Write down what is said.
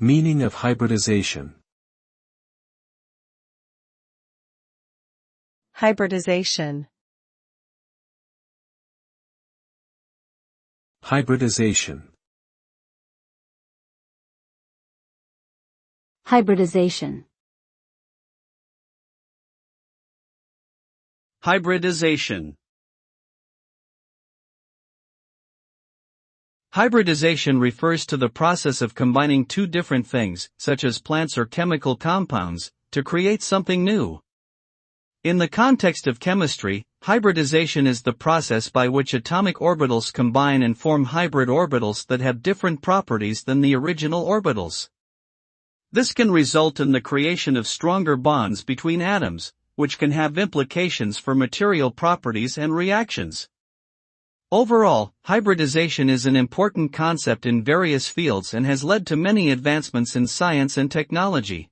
Meaning of hybridization. Hybridization. Hybridization. Hybridization. Hybridization. Hybridization refers to the process of combining two different things, such as plants or chemical compounds, to create something new. In the context of chemistry, hybridization is the process by which atomic orbitals combine and form hybrid orbitals that have different properties than the original orbitals. This can result in the creation of stronger bonds between atoms, which can have implications for material properties and reactions. Overall, hybridization is an important concept in various fields and has led to many advancements in science and technology.